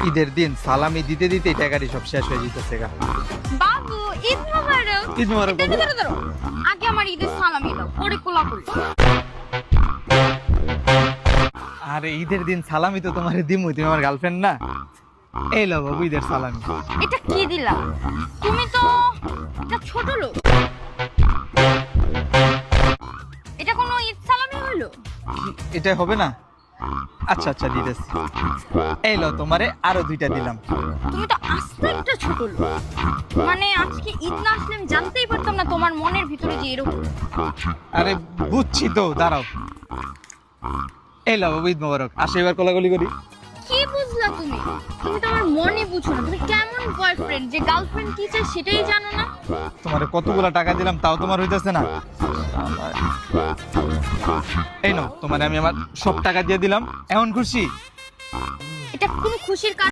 ঈদের দিন সালামি দিতে দিতে টাকাটি সব শেষ হয়ে যেতেছে গা। বাবু ঈদ মোবারক। ঈদ মোবারক বাবু। দাঁড়াও, আগে আমার ঈদের সালামি দাও, পরে কোলাকুলি। আরে ঈদের দিন সালামি তো তোমার দিমুই, তুমি আমার গার্লফ্রেন্ড না। এই লো বাবু ঈদের সালামি। এটা কি দিলা? তুমি তো একটা ছোট লোক। এটা কোনো ঈদ সালামি হলো? এটা হবে না? আচ্ছা আচ্ছা দিতেছি। এই লো তোমারে আরো 2টা দিলাম। তুমি তো আস্তে একটা ছোট লোক। মানে আজকে ঈদ না আসলে আমি জানতেই পারতাম না তোমার মনের ভিতরে যে এরকম। আরে বুঝছি তো, দাঁড়াও। এই লো বাবু ঈদ মোবারক। আসো এবার কোলাকুলি করি। কি বুঝলা তুমি? তুমি তো আমার মনে বুঝো না। তুমি কেমন বয়ফ্রেন্ড যে গার্লফ্রেন্ড কি চায় সেটাই জানো না? তোমারে কতগুলা টাকা দিলাম তাও তোমার হইতেছে না। এই নাও তোমারে আমি আমার সব টাকা দিয়ে দিলাম, এমন খুশি? এটা কোনো খুশির কাজ